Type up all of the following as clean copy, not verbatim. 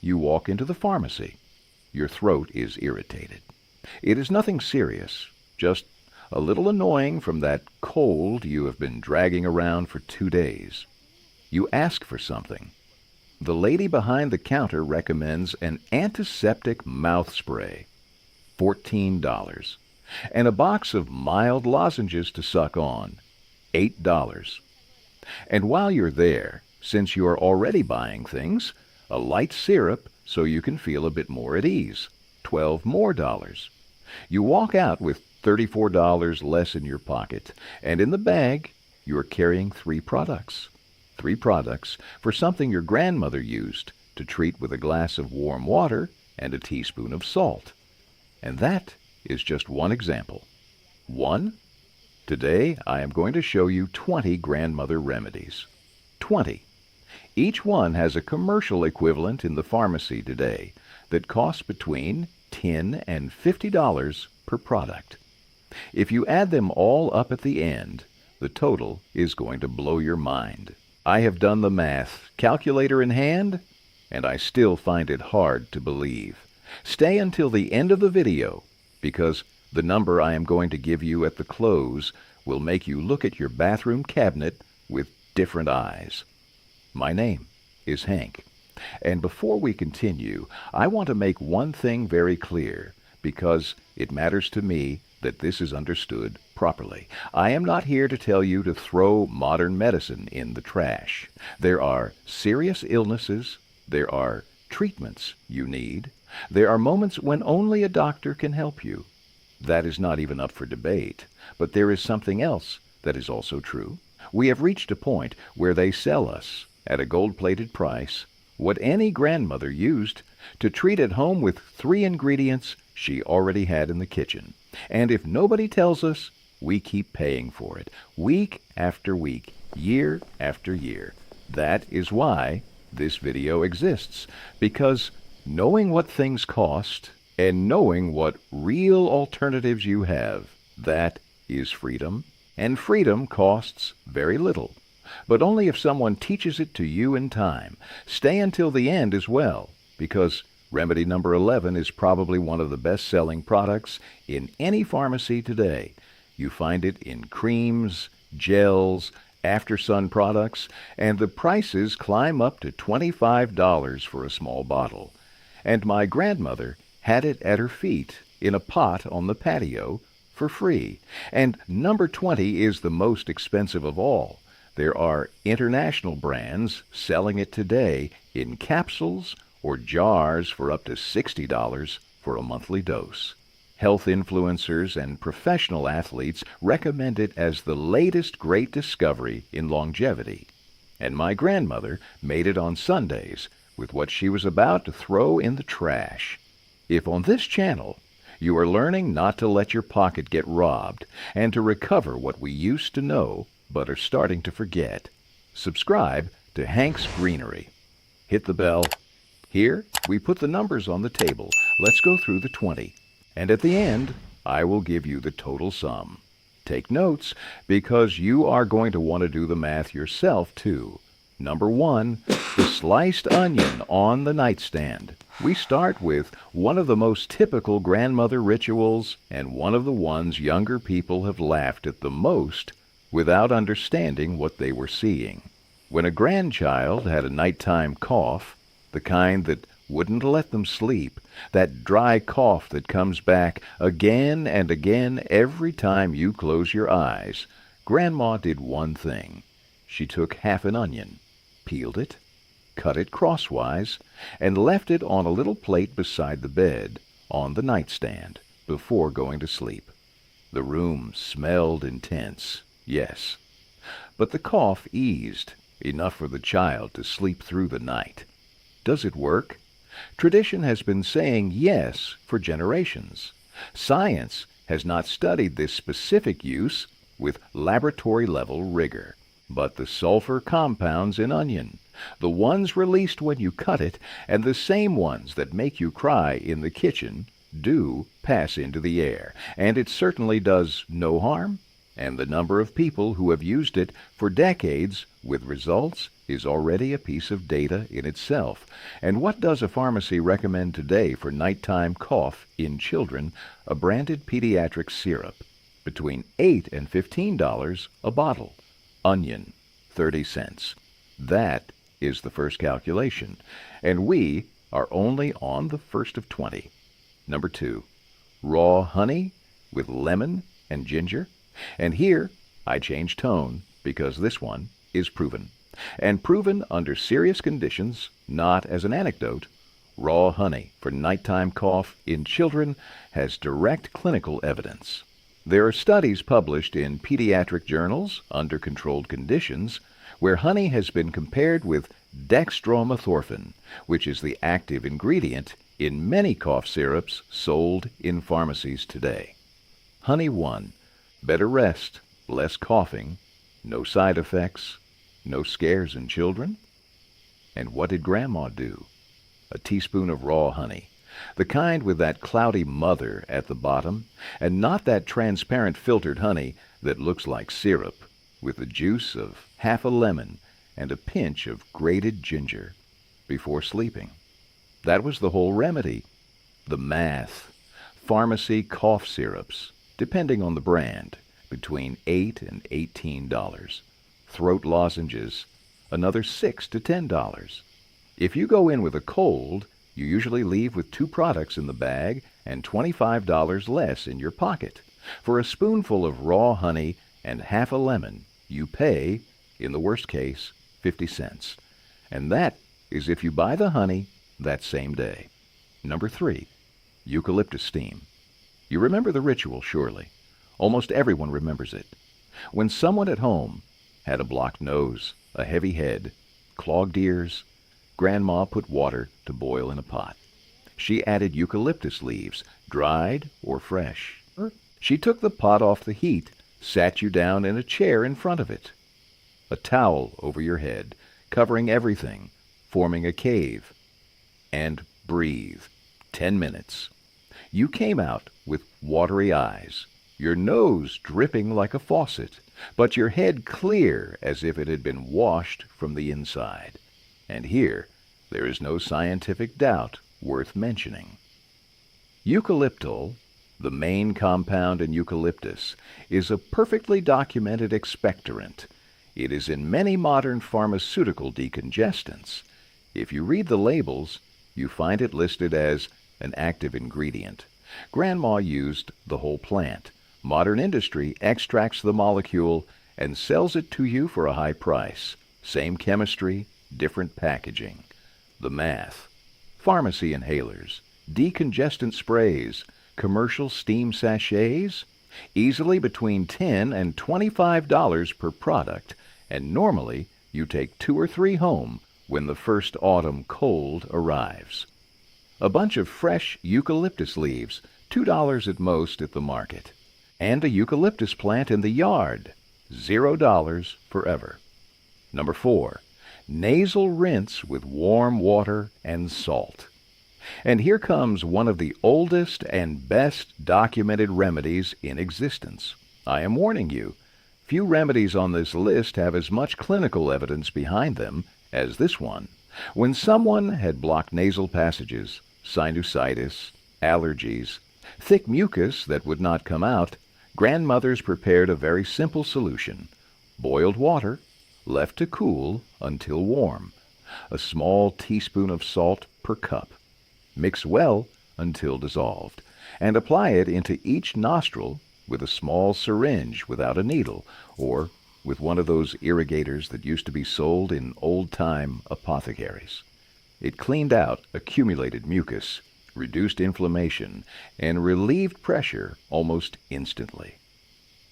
You walk into the pharmacy. Your throat is irritated. It is nothing serious, just a little annoying from that cold you have been dragging around for 2 days. You ask for something. The lady behind the counter recommends an antiseptic mouth spray, $14, and a box of mild lozenges to suck on, $8. And while you're there, since you're already buying things, a light syrup so you can feel a bit more at ease, $12 more. You walk out with $34 less in your pocket, and in the bag you're carrying 3 products. 3 products for something your grandmother used to treat with a glass of warm water and a teaspoon of salt. And that is just one example. One? Today I am going to show you 20 grandmother remedies. 20. Each one has a commercial equivalent in the pharmacy today that costs between $10 and $50 per product. If you add them all up at the end, the total is going to blow your mind. I have done the math, calculator in hand, and I still find it hard to believe. Stay until the end of the video, because the number I am going to give you at the close will make you look at your bathroom cabinet with different eyes. My name is Hank, and before we continue, I want to make one thing very clear, because it matters to me that this is understood properly. I am not here to tell you to throw modern medicine in the trash. There are serious illnesses, there are treatments you need, there are moments when only a doctor can help you. That is not even up for debate, but there is something else that is also true. We have reached a point where they sell us, at a gold-plated price, what any grandmother used to treat at home with 3 ingredients she already had in the kitchen. And if nobody tells us, we keep paying for it, week after week, year after year. That is why this video exists, because knowing what things cost and knowing what real alternatives you have, that is freedom. And freedom costs very little, but only if someone teaches it to you in time. Stay until the end as well, because remedy number 11 is probably one of the best-selling products in any pharmacy today. You find it in creams, gels, after-sun products, and the prices climb up to $25 for a small bottle. And my grandmother had it at her feet in a pot on the patio for free. And number 20 is the most expensive of all. There are international brands selling it today in capsules or jars for up to $60 for a monthly dose. Health influencers and professional athletes recommend it as the latest great discovery in longevity. And my grandmother made it on Sundays with what she was about to throw in the trash. If on this channel you are learning not to let your pocket get robbed and to recover what we used to know but are starting to forget, subscribe to Hank's Greenery. Hit the bell. Here, we put the numbers on the table. Let's go through the 20. And at the end, I will give you the total sum. Take notes, because you are going to want to do the math yourself, too. Number 1, the sliced onion on the nightstand. We start with one of the most typical grandmother rituals, and one of the ones younger people have laughed at the most without understanding what they were seeing. When a grandchild had a nighttime cough, the kind that wouldn't let them sleep, that dry cough that comes back again and again every time you close your eyes, Grandma did one thing. She took half an onion, peeled it, cut it crosswise, and left it on a little plate beside the bed, on the nightstand, before going to sleep. The room smelled intense, yes, but the cough eased, enough for the child to sleep through the night. Does it work? Tradition has been saying yes for generations. Science has not studied this specific use with laboratory-level rigor. But the sulfur compounds in onion, the ones released when you cut it, and the same ones that make you cry in the kitchen, do pass into the air. And it certainly does no harm, and the number of people who have used it for decades with results is already a piece of data in itself. And what does a pharmacy recommend today for nighttime cough in children? A branded pediatric syrup, between $8 and $15 a bottle. Onion, 30 cents. That is the first calculation, and we are only on the first of 20. Number 2, raw honey with lemon and ginger. And here I change tone because this one is proven. And proven under serious conditions, not as an anecdote. Raw honey for nighttime cough in children has direct clinical evidence. There are studies published in pediatric journals under controlled conditions where honey has been compared with dextromethorphan, which is the active ingredient in many cough syrups sold in pharmacies today. Honey 1. Better rest, less coughing, no side effects, no scares in children. And what did Grandma do? A teaspoon of raw honey, the kind with that cloudy mother at the bottom, and not that transparent filtered honey that looks like syrup, with the juice of half a lemon and a pinch of grated ginger, before sleeping. That was the whole remedy. The math. Pharmacy cough syrups, depending on the brand, between $8 and $18. Throat lozenges, another $6 to $10. If you go in with a cold, you usually leave with 2 products in the bag and $25 less in your pocket. For a spoonful of raw honey and half a lemon, you pay, in the worst case, 50 cents. And that is if you buy the honey that same day. Number 3, eucalyptus steam. You remember the ritual, surely. Almost everyone remembers it. When someone at home had a blocked nose, a heavy head, clogged ears, Grandma put water to boil in a pot. She added eucalyptus leaves, dried or fresh. She took the pot off the heat, sat you down in a chair in front of it. A towel over your head, covering everything, forming a cave. And breathe. 10 minutes. You came out with watery eyes, your nose dripping like a faucet, but your head clear as if it had been washed from the inside. And here, there is no scientific doubt worth mentioning. Eucalyptol, the main compound in eucalyptus, is a perfectly documented expectorant. It is in many modern pharmaceutical decongestants. If you read the labels, you find it listed as an active ingredient. Grandma used the whole plant. Modern industry extracts the molecule and sells it to you for a high price. Same chemistry, different packaging. The math. Pharmacy inhalers, decongestant sprays, commercial steam sachets, easily between $10 and $25 per product, and normally you take 2 or 3 home when the first autumn cold arrives. A bunch of fresh eucalyptus leaves, $2 at most at the market. And a eucalyptus plant in the yard, $0 forever. Number 4, nasal rinse with warm water and salt. And here comes one of the oldest and best documented remedies in existence. I am warning you, few remedies on this list have as much clinical evidence behind them as this one. When someone had blocked nasal passages, sinusitis, allergies, thick mucus that would not come out, grandmothers prepared a very simple solution. Boiled water, left to cool until warm. A small teaspoon of salt per cup. Mix well until dissolved, and apply it into each nostril with a small syringe without a needle, or with one of those irrigators that used to be sold in old-time apothecaries. It cleaned out accumulated mucus, reduced inflammation, and relieved pressure almost instantly.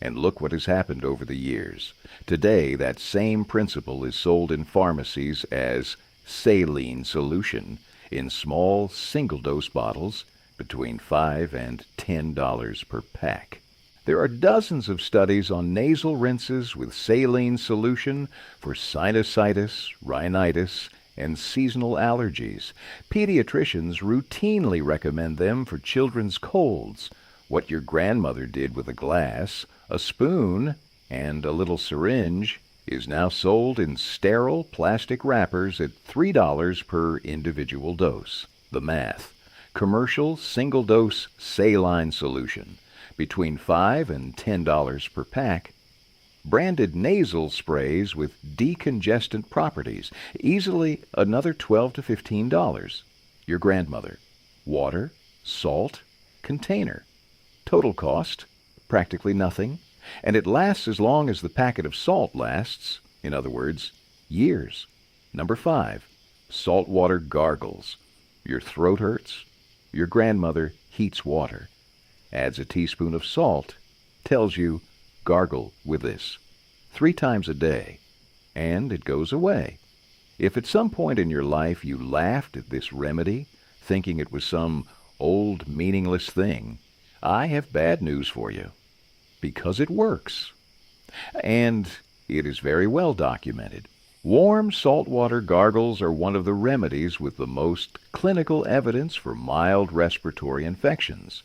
And look what has happened over the years. Today, that same principle is sold in pharmacies as saline solution in small single-dose bottles between $5 and $10 per pack. There are dozens of studies on nasal rinses with saline solution for sinusitis, rhinitis, and seasonal allergies. Pediatricians routinely recommend them for children's colds. What your grandmother did with a glass, A spoon and a little syringe is now sold in sterile plastic wrappers at $3 per individual dose. The math. Commercial single-dose saline solution, between $5 and $10 per pack. Branded nasal sprays with decongestant properties, easily another $12 to $15. Your grandmother. Water, salt, container. Total cost, practically nothing, and it lasts as long as the packet of salt lasts, in other words, years. Number 5, saltwater gargles. Your throat hurts, your grandmother heats water, adds a teaspoon of salt, tells you, gargle with this 3 times a day, and it goes away. If at some point in your life you laughed at this remedy, thinking it was some old meaningless thing, I have bad news for you, because it works. And it is very well documented. Warm saltwater gargles are one of the remedies with the most clinical evidence for mild respiratory infections.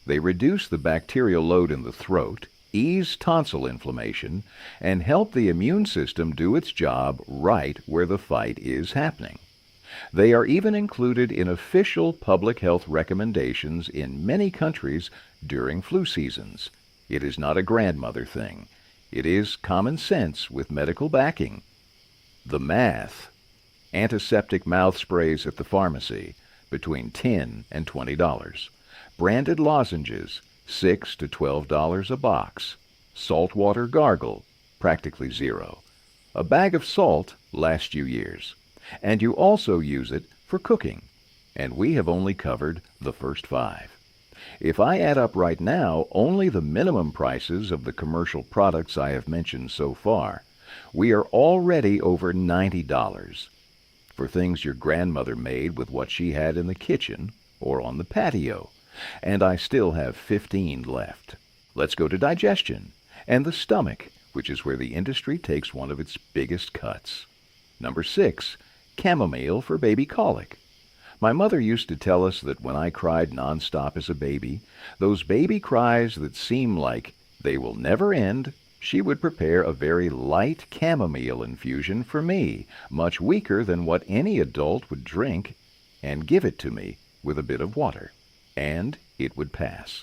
They reduce the bacterial load in the throat, ease tonsil inflammation, and help the immune system do its job right where the fight is happening. They are even included in official public health recommendations in many countries during flu seasons. It is not a grandmother thing. It is common sense with medical backing. The math. Antiseptic mouth sprays at the pharmacy, between $10 and $20. Branded lozenges, $6 to $12 a box. Saltwater gargle, practically zero. A bag of salt lasts you years. And you also use it for cooking. And we have only covered the first 5. If I add up right now only the minimum prices of the commercial products I have mentioned so far, we are already over $90 for things your grandmother made with what she had in the kitchen or on the patio, and I still have 15 left. Let's go to digestion and the stomach, which is where the industry takes one of its biggest cuts. Number 6, chamomile for baby colic. My mother used to tell us that when I cried nonstop as a baby, those baby cries that seem like they will never end, she would prepare a very light chamomile infusion for me, much weaker than what any adult would drink, and give it to me with a bit of water, and it would pass.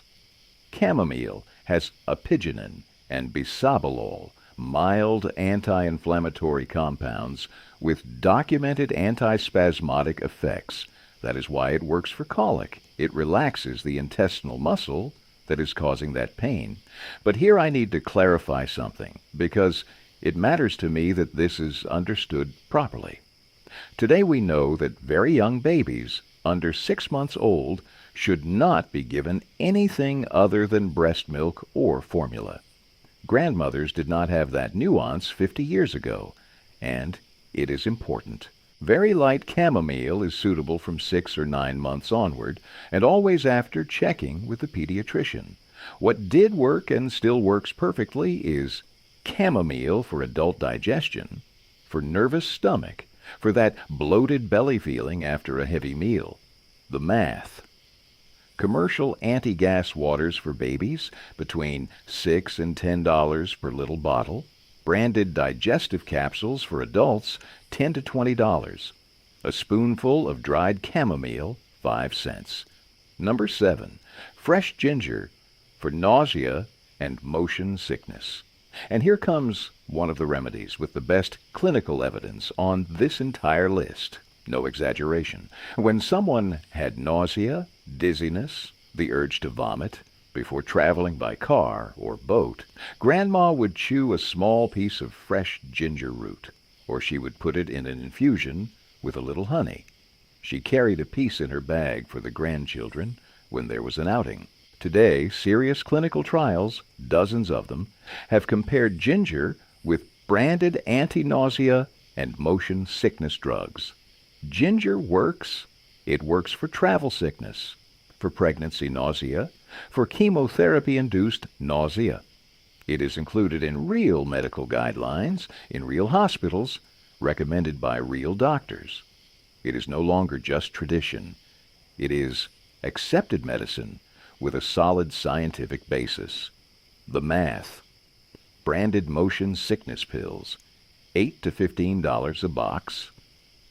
Chamomile has apigenin and bisabolol, mild anti-inflammatory compounds with documented antispasmodic effects. That is why it works for colic. It relaxes the intestinal muscle that is causing that pain. But here I need to clarify something, because it matters to me that this is understood properly. Today we know that very young babies, under 6 months old, should not be given anything other than breast milk or formula. Grandmothers did not have that nuance 50 years ago, and it is important. Very light chamomile is suitable from 6 or 9 months onward, and always after checking with the pediatrician. What did work and still works perfectly is chamomile for adult digestion, for nervous stomach, for that bloated belly feeling after a heavy meal. The math. Commercial anti-gas waters for babies, between $6 and $10 per little bottle. Branded digestive capsules for adults, $10 to $20. A spoonful of dried chamomile, 5 cents. Number 7, fresh ginger for nausea and motion sickness. And here comes one of the remedies with the best clinical evidence on this entire list. No exaggeration. When someone had nausea, dizziness, the urge to vomit, before traveling by car or boat, Grandma would chew a small piece of fresh ginger root, or she would put it in an infusion with a little honey. She carried a piece in her bag for the grandchildren when there was an outing. Today, serious clinical trials, dozens of them, have compared ginger with branded anti-nausea and motion sickness drugs. Ginger works. It works for travel sickness, for pregnancy nausea, for chemotherapy-induced nausea. It is included in real medical guidelines, in real hospitals, recommended by real doctors. It is no longer just tradition. It is accepted medicine with a solid scientific basis. The math. Branded motion sickness pills, $8 to $15 a box.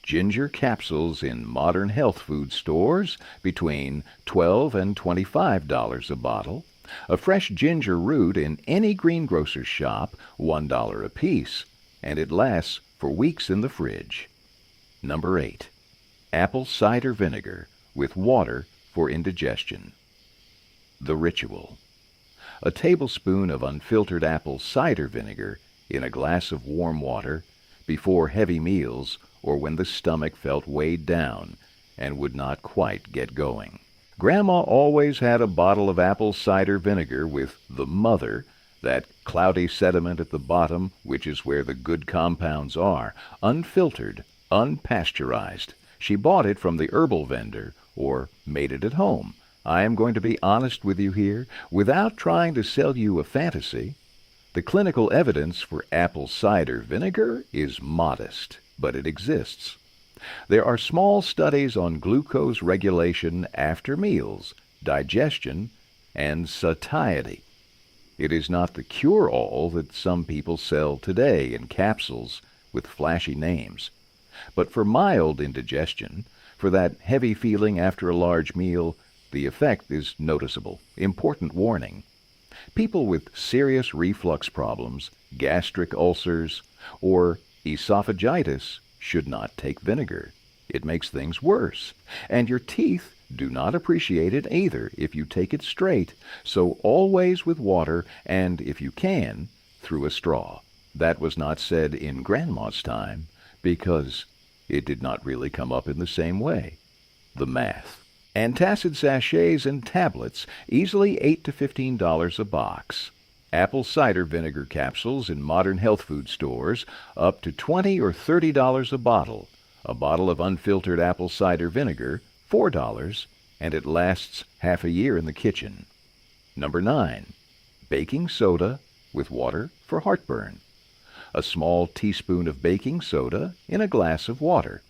Ginger capsules in modern health food stores, between $12 and $25 a bottle. A fresh ginger root in any greengrocer's shop, $1 a piece, and it lasts for weeks in the fridge. Number 8. Apple cider vinegar with water for indigestion. The ritual. A tablespoon of unfiltered apple cider vinegar in a glass of warm water before heavy meals or when the stomach felt weighed down and would not quite get going. Grandma always had a bottle of apple cider vinegar with the mother, that cloudy sediment at the bottom, which is where the good compounds are, unfiltered, unpasteurized. She bought it from the herbal vendor or made it at home. I am going to be honest with you here, without trying to sell you a fantasy. The clinical evidence for apple cider vinegar is modest, but it exists. There are small studies on glucose regulation after meals, digestion, and satiety. It is not the cure-all that some people sell today in capsules with flashy names. But for mild indigestion, for that heavy feeling after a large meal, the effect is noticeable. Important warning. People with serious reflux problems, gastric ulcers, or esophagitis should not take vinegar. It makes things worse, and your teeth do not appreciate it either if you take it straight, so always with water and, if you can, through a straw. That was not said in Grandma's time because it did not really come up in the same way. The math. Antacid sachets and tablets, easily $8 to $15 a box. Apple cider vinegar capsules in modern health food stores, up to $20 or $30 a bottle. A bottle of unfiltered apple cider vinegar, $4, and it lasts half a year in the kitchen. Number 9. Baking soda with water for heartburn. A small teaspoon of baking soda in a glass of water.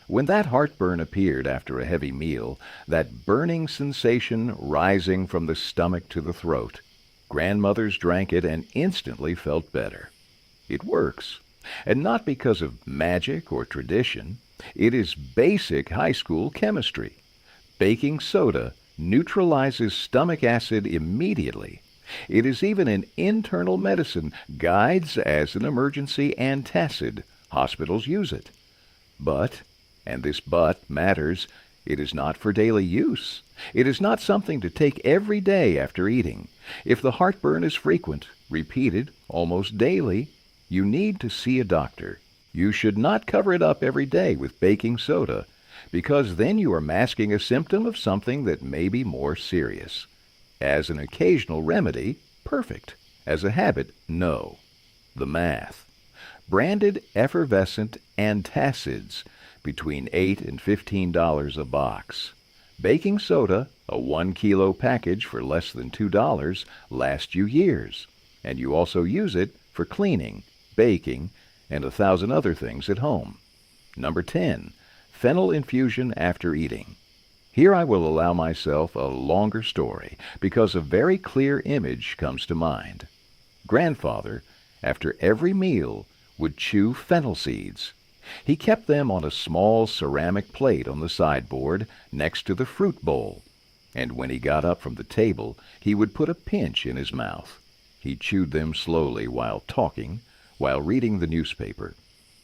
When that heartburn appeared after a heavy meal, that burning sensation rising from the stomach to the throat, grandmothers drank it and instantly felt better. It works, and not because of magic or tradition. It is basic high school chemistry. Baking soda neutralizes stomach acid immediately. It is even an internal medicine, guides as an emergency antacid. Hospitals use it. But, and this but matters, it is not for daily use. It is not something to take every day after eating. If the heartburn is frequent, repeated, almost daily, you need to see a doctor. You should not cover it up every day with baking soda, because then you are masking a symptom of something that may be more serious. As an occasional remedy, perfect. As a habit, no. The math. Branded effervescent antacids, between $8 and $15 a box. Baking soda, a 1 kilo package for less than $2, lasts you years. And you also use it for cleaning, baking, and 1,000 other things at home. Number 10. Fennel infusion after eating. Here I will allow myself a longer story because a very clear image comes to mind. Grandfather, after every meal, would chew fennel seeds. He kept them on a small ceramic plate on the sideboard next to the fruit bowl, and when he got up from the table, he would put a pinch in his mouth. He chewed them slowly while talking, while reading the newspaper.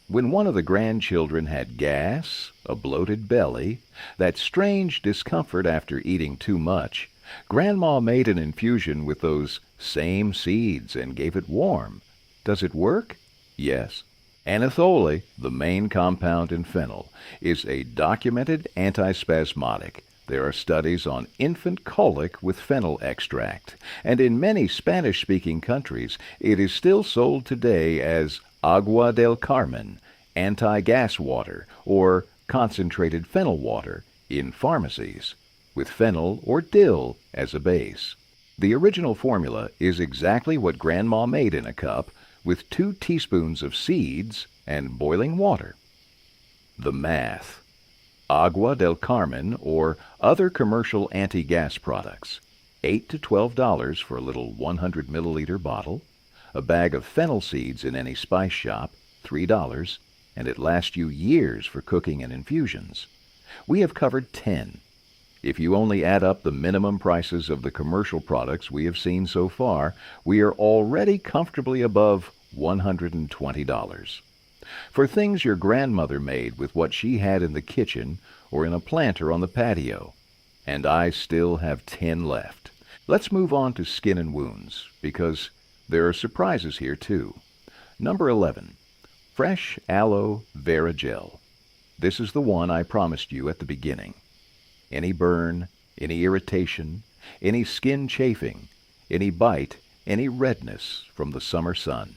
When one of the grandchildren had gas, a bloated belly, that strange discomfort after eating too much, Grandma made an infusion with those same seeds and gave it warm. Does it work? Yes. Anethole, the main compound in fennel, is a documented antispasmodic. There are studies on infant colic with fennel extract, and in many Spanish-speaking countries it is still sold today as agua del Carmen, anti-gas water, or concentrated fennel water in pharmacies, with fennel or dill as a base. The original formula is exactly what Grandma made in a cup, with 2 teaspoons of seeds and boiling water. The math. Agua del Carmen or other commercial anti-gas products. $8 to $12 for a little 100 milliliter bottle. A bag of fennel seeds in any spice shop, $3, and it lasts you years for cooking and infusions. We have covered 10. If you only add up the minimum prices of the commercial products we have seen so far, we are already comfortably above $120. For things your grandmother made with what she had in the kitchen or in a planter on the patio. And I still have 10 left. Let's move on to skin and wounds, because there are surprises here too. Number 11. Fresh Aloe Vera Gel. This is the one I promised you at the beginning. Any burn, any irritation, any skin chafing, any bite, any redness from the summer sun.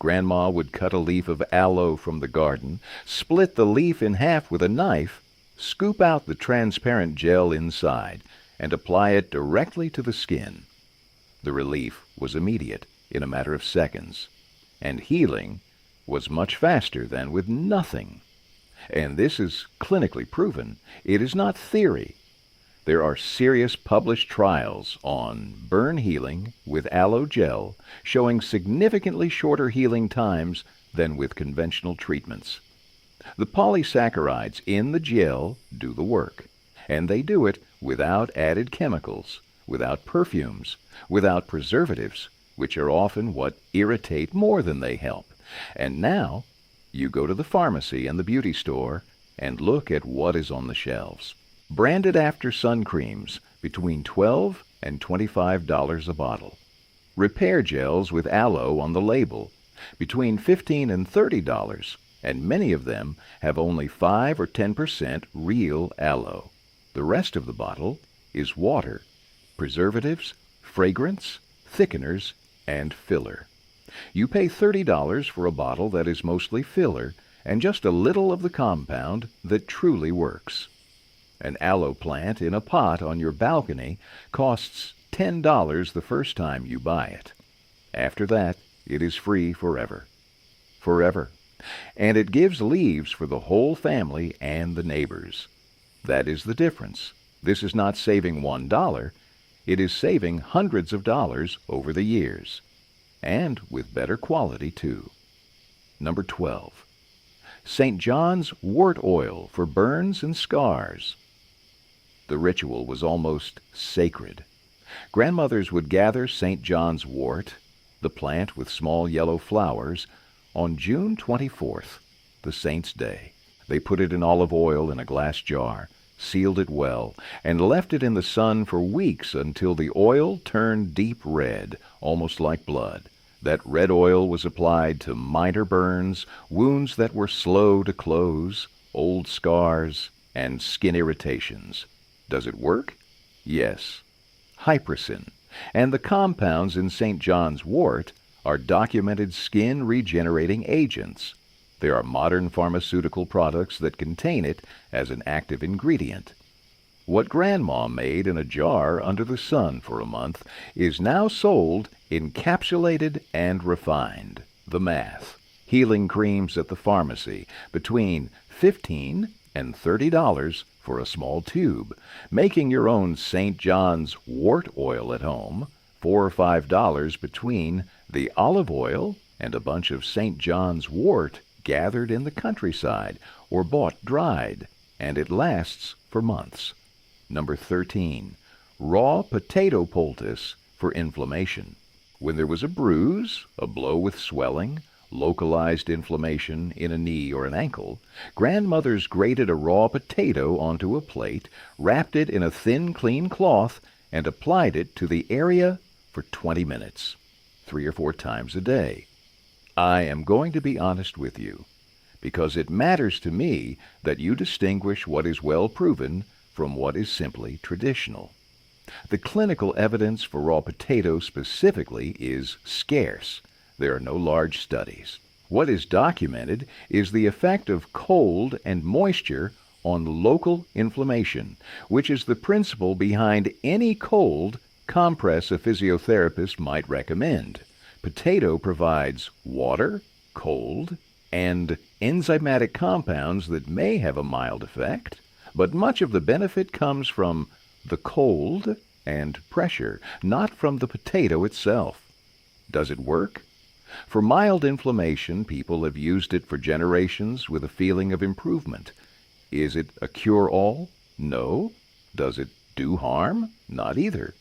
Grandma would cut a leaf of aloe from the garden, split the leaf in half with a knife, scoop out the transparent gel inside, and apply it directly to the skin. The relief was immediate, in a matter of seconds, and healing was much faster than with nothing. And this is clinically proven. It is not theory. There are serious published trials on burn healing with aloe gel showing significantly shorter healing times than with conventional treatments. The polysaccharides in the gel do the work, and they do it without added chemicals, without perfumes, without preservatives, which are often what irritate more than they help. And now, you go to the pharmacy and the beauty store and look at what is on the shelves. Branded after sun creams, between $12 and $25 a bottle. Repair gels with aloe on the label, between $15 and $30, and many of them have only 5 or 10% real aloe. The rest of the bottle is water, preservatives, fragrance, thickeners, and filler. You pay $30 for a bottle that is mostly filler and just a little of the compound that truly works. An aloe plant in a pot on your balcony costs $10 the first time you buy it. After that, it is free forever. Forever. And it gives leaves for the whole family and the neighbors. That is the difference. This is not saving $1. It is saving hundreds of dollars over the years. And with better quality, too. Number 12. St. John's wort oil for burns and scars. The ritual was almost sacred. Grandmothers would gather St. John's wort, the plant with small yellow flowers, on June 24th, the saint's day. They put it in olive oil in a glass jar, sealed it well, and left it in the sun for weeks until the oil turned deep red, almost like blood. That red oil was applied to minor burns, wounds that were slow to close, old scars, and skin irritations. Does it work? Yes. Hypericin and the compounds in St. John's wort are documented skin regenerating agents. There are modern pharmaceutical products that contain it as an active ingredient. What Grandma made in a jar under the sun for a month is now sold encapsulated and refined. The math. Healing creams at the pharmacy between $15 and $30 for a small tube. Making your own St. John's wort oil at home, $4 or $5 between the olive oil and a bunch of St. John's wort gathered in the countryside or bought dried, and it lasts for months. Number 13. Raw potato poultice for inflammation. When there was a bruise, a blow with swelling, localized inflammation in a knee or an ankle, grandmothers grated a raw potato onto a plate, wrapped it in a thin, clean cloth, and applied it to the area for 20 minutes, 3 or 4 times a day. I am going to be honest with you, because it matters to me that you distinguish what is well proven from what is simply traditional. The clinical evidence for raw potato specifically is scarce. There are no large studies. What is documented is the effect of cold and moisture on local inflammation, which is the principle behind any cold compress a physiotherapist might recommend. Potato provides water, cold, and enzymatic compounds that may have a mild effect, but much of the benefit comes from the cold and pressure, not from the potato itself. Does it work? For mild inflammation, people have used it for generations with a feeling of improvement. Is it a cure-all? No. Does it do harm? Not either.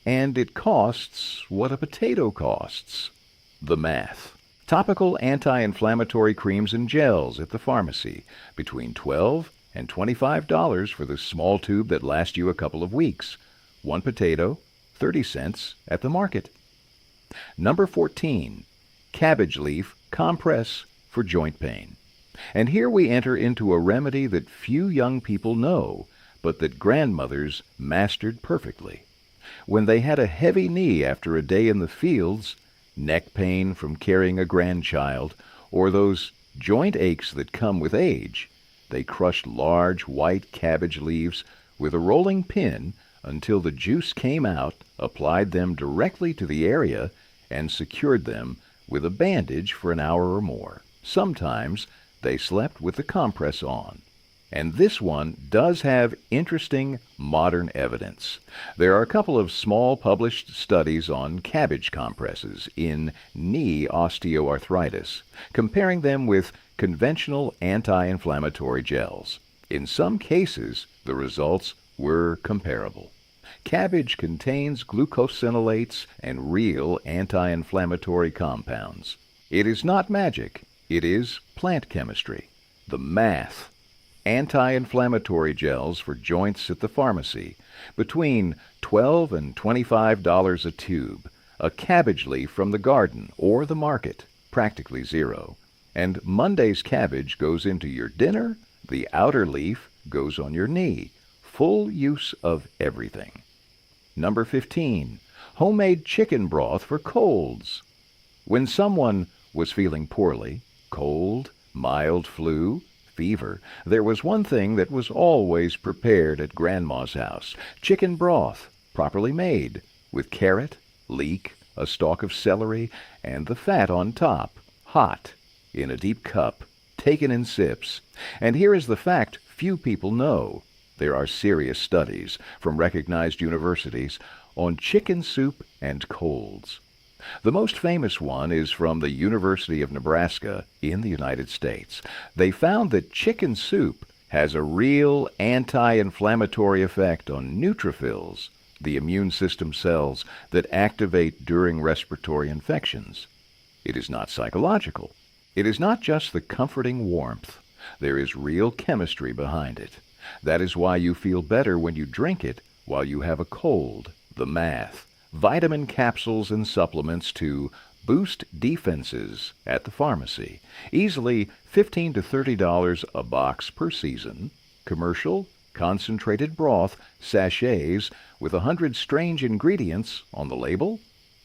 And it costs what a potato costs. The math. Topical anti-inflammatory creams and gels at the pharmacy, between $12 and $25 for the small tube that lasts you a couple of weeks. One potato, 30 cents at the market. Number 14, cabbage leaf compress for joint pain. And here we enter into a remedy that few young people know, but that grandmothers mastered perfectly. When they had a heavy knee after a day in the fields, neck pain from carrying a grandchild, or those joint aches that come with age, they crushed large white cabbage leaves with a rolling pin until the juice came out, applied them directly to the area, and secured them with a bandage for an hour or more. Sometimes they slept with the compress on. And this one does have interesting modern evidence. There are a couple of small published studies on cabbage compresses in knee osteoarthritis, comparing them with conventional anti-inflammatory gels. In some cases, the results were comparable. Cabbage contains glucosinolates and real anti-inflammatory compounds. It is not magic. It is plant chemistry. The math. Anti-inflammatory gels for joints at the pharmacy, between $12 and $25 a tube. A cabbage leaf from the garden or the market, practically zero. And Monday's cabbage goes into your dinner, the outer leaf goes on your knee. Full use of everything. Number 15, homemade chicken broth for colds. When someone was feeling poorly, cold, mild flu, fever, there was one thing that was always prepared at Grandma's house: chicken broth, properly made, with carrot, leek, a stalk of celery, and the fat on top, hot, in a deep cup, taken in sips. And here is the fact few people know. There are serious studies from recognized universities on chicken soup and colds. The most famous one is from the University of Nebraska in the United States. They found that chicken soup has a real anti-inflammatory effect on neutrophils, the immune system cells that activate during respiratory infections. It is not psychological. It is not just the comforting warmth. There is real chemistry behind it. That is why you feel better when you drink it while you have a cold. The math. Vitamin capsules and supplements to boost defenses at the pharmacy. Easily $15 to $30 a box per season. Commercial, concentrated broth, sachets with 100 strange ingredients on the label,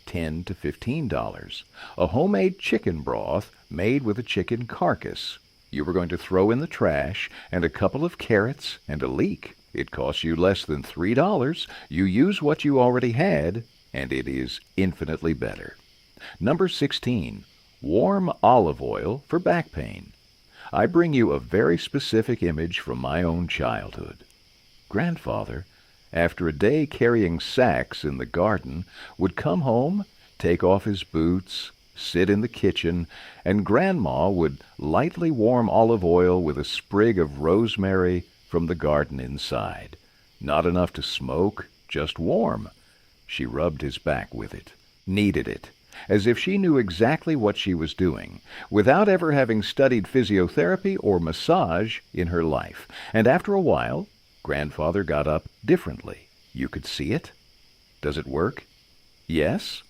$10 to $15. A homemade chicken broth made with a chicken carcass you were going to throw in the trash, and a couple of carrots and a leek. It costs you less than $3. You use what you already had, and it is infinitely better. Number 16, warm olive oil for back pain. I bring you a very specific image from my own childhood. Grandfather, after a day carrying sacks in the garden, would come home, take off his boots, sit in the kitchen, and Grandma would lightly warm olive oil with a sprig of rosemary from the garden inside. Not enough to smoke, just warm. She rubbed his back with it, kneaded it, as if she knew exactly what she was doing, without ever having studied physiotherapy or massage in her life. And after a while, Grandfather got up differently. You could see it. Does it work? Yes,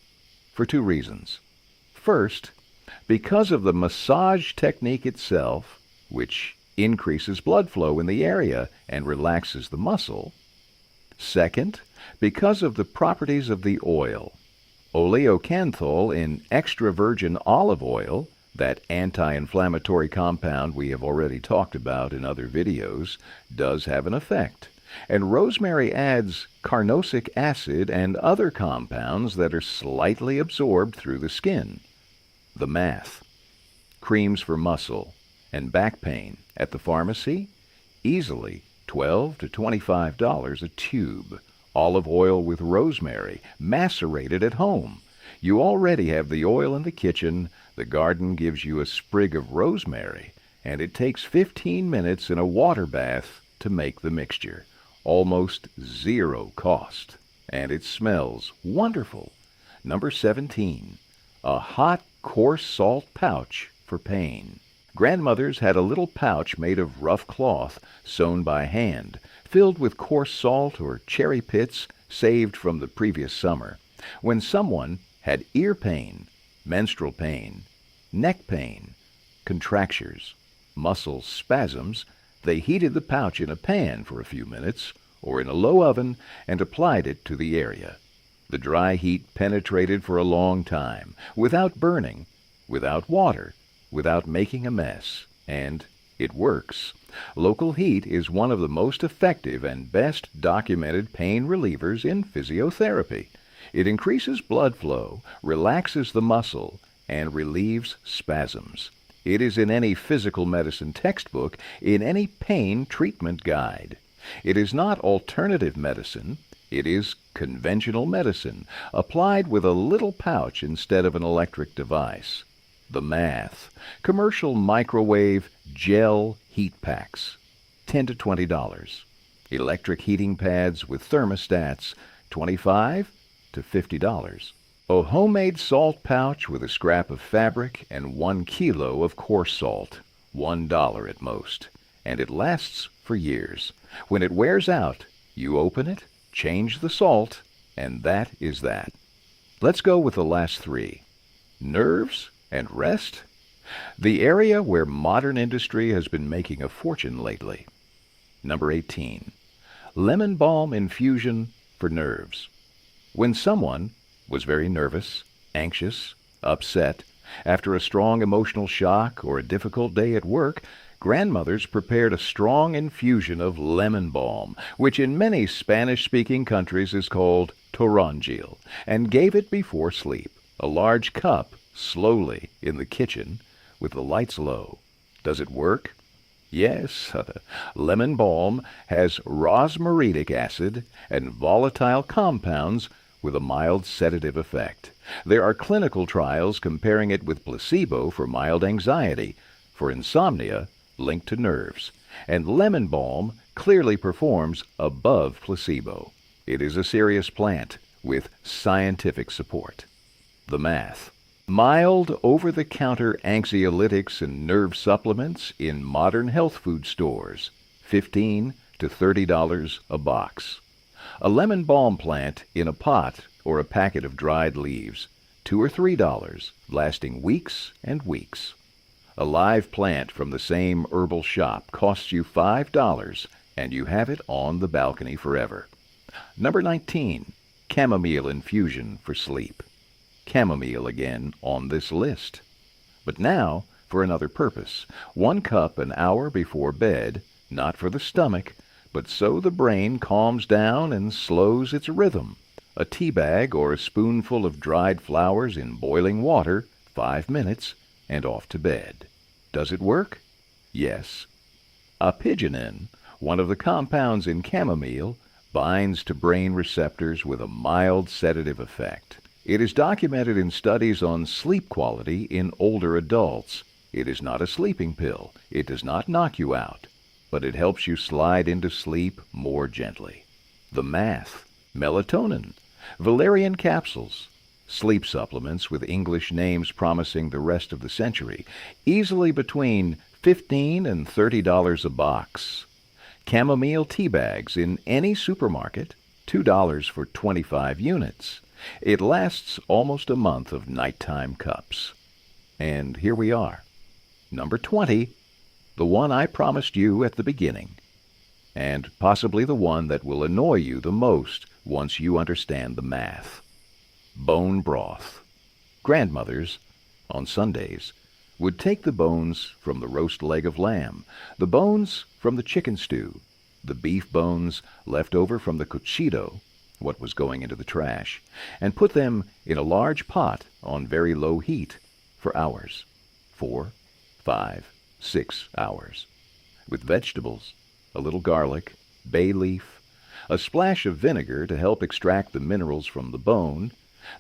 for two reasons. First, because of the massage technique itself, which increases blood flow in the area and relaxes the muscle. Second, because of the properties of the oil. Oleocanthal in extra virgin olive oil, that anti-inflammatory compound we have already talked about in other videos, does have an effect. And rosemary adds carnosic acid and other compounds that are slightly absorbed through the skin. The math. Creams for muscle and back pain at the pharmacy, easily $12 to $25 a tube. Olive oil with rosemary, macerated at home. You already have the oil in the kitchen, the garden gives you a sprig of rosemary, and it takes 15 minutes in a water bath to make the mixture. Almost zero cost. And it smells wonderful. Number 17. A hot, coarse salt pouch for pain. Grandmothers had a little pouch made of rough cloth, sewn by hand, filled with coarse salt or cherry pits saved from the previous summer. When someone had ear pain, menstrual pain, neck pain, contractures, muscle spasms, they heated the pouch in a pan for a few minutes or in a low oven and applied it to the area. The dry heat penetrated for a long time, without burning, without water, without making a mess, and it works. Local heat is one of the most effective and best documented pain relievers in physiotherapy. It increases blood flow, relaxes the muscle, and relieves spasms. It is in any physical medicine textbook, in any pain treatment guide. It is not alternative medicine. It is conventional medicine, applied with a little pouch instead of an electric device. The math. Commercial microwave gel heat packs, $10 to $20. Electric heating pads with thermostats, $25 to $50. A homemade salt pouch with a scrap of fabric and 1 kilo of coarse salt, $1 at most. And it lasts for years. When it wears out, you open it, change the salt, and that is that. Let's go with the last three. Nerves and rest? The area where modern industry has been making a fortune lately. Number 18. Lemon balm infusion for nerves. When someone was very nervous, anxious, upset, after a strong emotional shock or a difficult day at work, grandmothers prepared a strong infusion of lemon balm, which in many Spanish-speaking countries is called toronjil, and gave it before sleep. A large cup, slowly, in the kitchen, with the lights low. Does it work? Yes, lemon balm has rosmarinic acid and volatile compounds with a mild sedative effect. There are clinical trials comparing it with placebo for mild anxiety, for insomnia linked to nerves, and lemon balm clearly performs above placebo. It is a serious plant with scientific support. The math. Mild over-the-counter anxiolytics and nerve supplements in modern health food stores, $15 to $30 a box. A lemon balm plant in a pot or a packet of dried leaves, $2 or $3, lasting weeks and weeks. A live plant from the same herbal shop costs you $5, and you have it on the balcony forever. Number 19. Chamomile infusion for sleep. Chamomile again on this list. But now for another purpose. 1 cup an hour before bed, not for the stomach, but so the brain calms down and slows its rhythm. A tea bag or a spoonful of dried flowers in boiling water, 5 minutes, and off to bed. Does it work? Yes. Apigenin, one of the compounds in chamomile, binds to brain receptors with a mild sedative effect. It is documented in studies on sleep quality in older adults. It is not a sleeping pill. It does not knock you out, but it helps you slide into sleep more gently. The math. Melatonin, valerian capsules, sleep supplements with English names promising the rest of the century, easily between $15 and $30 a box. Chamomile tea bags in any supermarket, $2 for 25 units. It lasts almost a month of nighttime cups. And here we are. Number 20, the one I promised you at the beginning, and possibly the one that will annoy you the most once you understand the math. Bone broth. Grandmothers, on Sundays, would take the bones from the roast leg of lamb, the bones from the chicken stew, the beef bones left over from the cochito, what was going into the trash, and put them in a large pot on very low heat for hours, 4, 5, 6 hours, with vegetables, a little garlic, bay leaf, a splash of vinegar to help extract the minerals from the bone.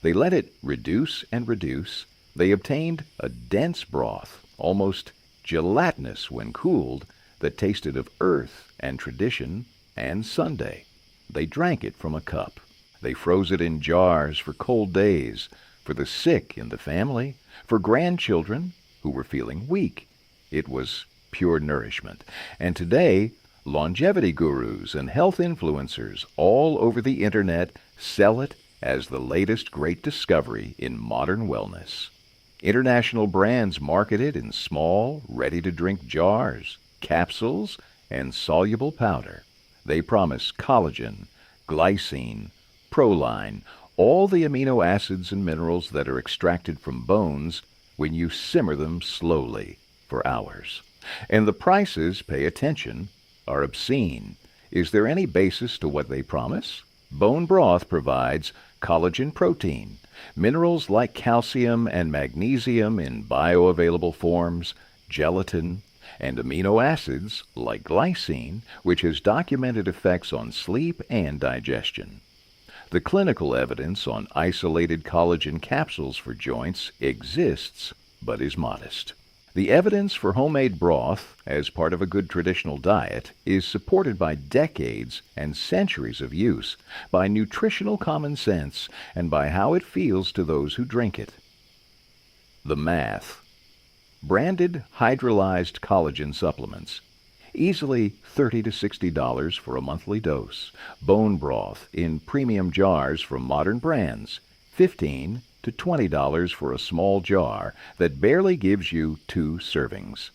They let it reduce and reduce. They obtained a dense broth, almost gelatinous when cooled, that tasted of earth and tradition and Sunday. They drank it from a cup. They froze it in jars for cold days, for the sick in the family, for grandchildren who were feeling weak. It was pure nourishment. And today, longevity gurus and health influencers all over the internet sell it as the latest great discovery in modern wellness. International brands market it in small, ready-to-drink jars, capsules, and soluble powder. They promise collagen, glycine, proline, all the amino acids and minerals that are extracted from bones when you simmer them slowly for hours. And the prices, pay attention, are obscene. Is there any basis to what they promise? Bone broth provides collagen protein, minerals like calcium and magnesium in bioavailable forms, gelatin, and amino acids like glycine, which has documented effects on sleep and digestion. The clinical evidence on isolated collagen capsules for joints exists, but is modest. The evidence for homemade broth, as part of a good traditional diet, is supported by decades and centuries of use, by nutritional common sense, and by how it feels to those who drink it. The math. Branded hydrolyzed collagen supplements. Easily $30 to $60 for a monthly dose. Bone broth in premium jars from modern brands. $15 to $20 for a small jar that barely gives you 2 servings.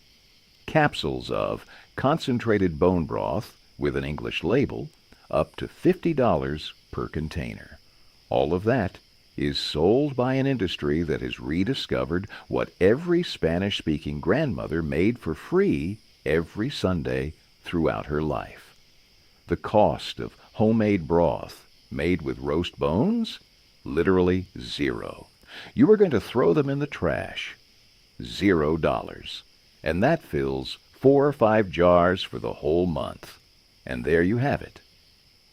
Capsules of concentrated bone broth with an English label, up to $50 per container. All of that is sold by an industry that has rediscovered what every Spanish-speaking grandmother made for free every Sunday throughout her life. The cost of homemade broth made with roast bones? Literally zero. You are going to throw them in the trash. $0. And that fills 4 or 5 jars for the whole month. And there you have it.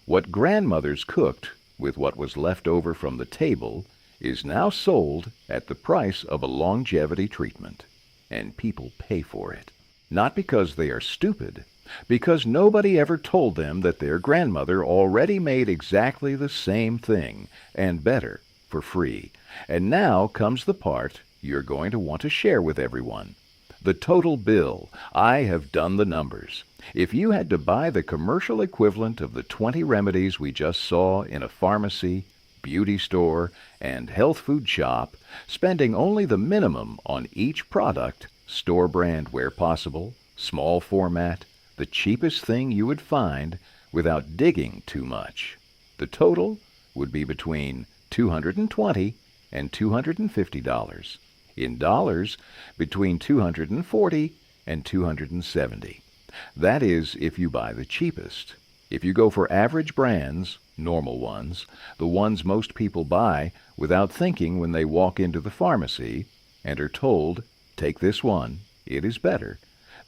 What grandmothers cooked with what was left over from the table is now sold at the price of a longevity treatment. And people pay for it. Not because they are stupid, because nobody ever told them that their grandmother already made exactly the same thing, and better, for free. And now comes the part you're going to want to share with everyone. The total bill. I have done the numbers. If you had to buy the commercial equivalent of the 20 remedies we just saw in a pharmacy, beauty store, and health food shop, spending only the minimum on each product, store brand where possible, small format, the cheapest thing you would find without digging too much, the total would be between $220 and $250. In dollars, between $240 and $270. That is if you buy the cheapest. If you go for average brands, normal ones, the ones most people buy without thinking when they walk into the pharmacy and are told, take this one, it is better,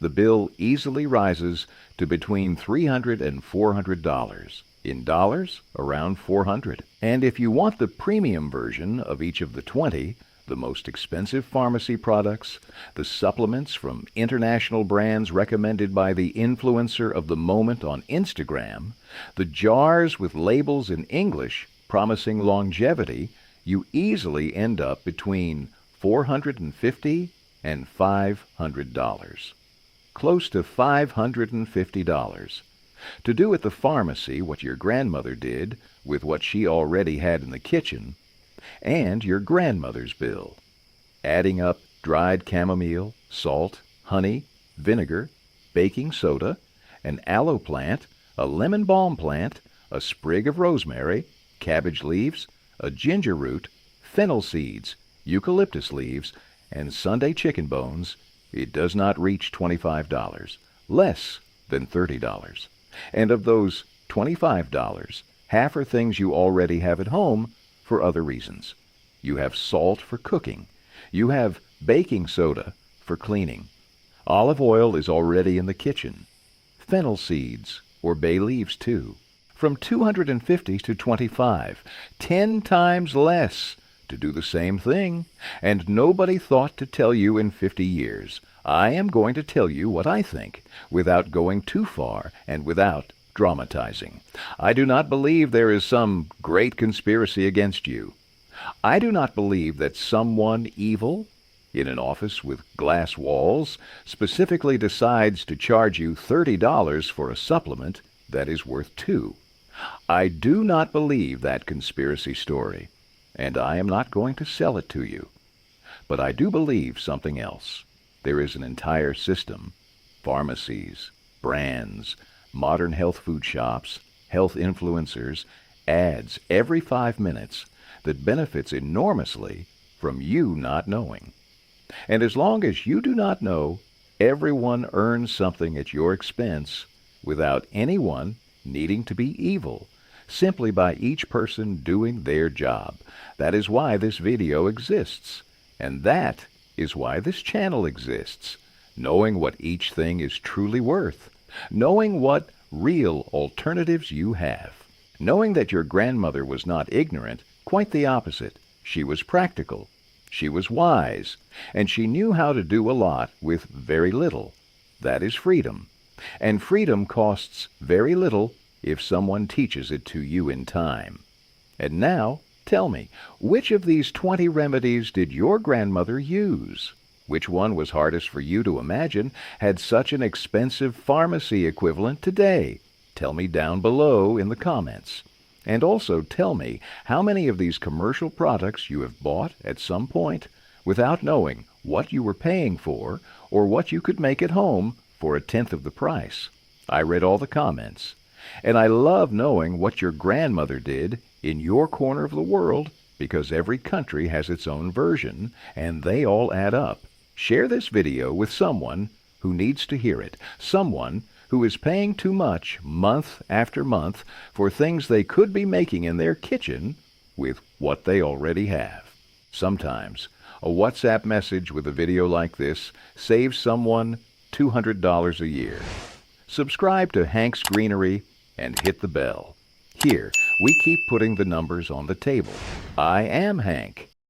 the bill easily rises to between $300 and $400. In dollars, around $400. And if you want the premium version of each of the 20, the most expensive pharmacy products, the supplements from international brands recommended by the influencer of the moment on Instagram, the jars with labels in English promising longevity, you easily end up between $450 and $500. Close to $550. To do at the pharmacy what your grandmother did with what she already had in the kitchen, and your grandmother's bill, adding up dried chamomile, salt, honey, vinegar, baking soda, an aloe plant, a lemon balm plant, a sprig of rosemary, cabbage leaves, a ginger root, fennel seeds, eucalyptus leaves, and Sunday chicken bones, it does not reach $25, less than $30. And of those $25, half are things you already have at home for other reasons. You have salt for cooking. You have baking soda for cleaning. Olive oil is already in the kitchen. Fennel seeds, or bay leaves too, from 250 to 25, 10 times less to do the same thing. And nobody thought to tell you in 50 years. I am going to tell you what I think, without going too far and without dramatizing. I do not believe there is some great conspiracy against you. I do not believe that someone evil in an office with glass walls specifically decides to charge you $30 for a supplement that is worth $2. I do not believe that conspiracy story, and I am not going to sell it to you. But I do believe something else. There is an entire system, pharmacies, brands, modern health food shops, health influencers, ads every 5 minutes that benefits enormously from you not knowing. And as long as you do not know, everyone earns something at your expense without anyone needing to be evil, simply by each person doing their job. That is why this video exists. And that is why this channel exists. Knowing what each thing is truly worth. Knowing what real alternatives you have. Knowing that your grandmother was not ignorant, quite the opposite. She was practical. She was wise. And she knew how to do a lot with very little. That is freedom. And freedom costs very little if someone teaches it to you in time. And now, tell me, which of these 20 remedies did your grandmother use? Which one was hardest for you to imagine had such an expensive pharmacy equivalent today? Tell me down below in the comments. And also tell me how many of these commercial products you have bought at some point without knowing what you were paying for or what you could make at home for 1/10 of the price. I read all the comments. And I love knowing what your grandmother did in your corner of the world, because every country has its own version, and they all add up. Share this video with someone who needs to hear it, someone who is paying too much month after month for things they could be making in their kitchen with what they already have. Sometimes a WhatsApp message with a video like this saves someone $200 a year. Subscribe to Hank's Greenery and hit the bell. Here, we keep putting the numbers on the table. I am Hank,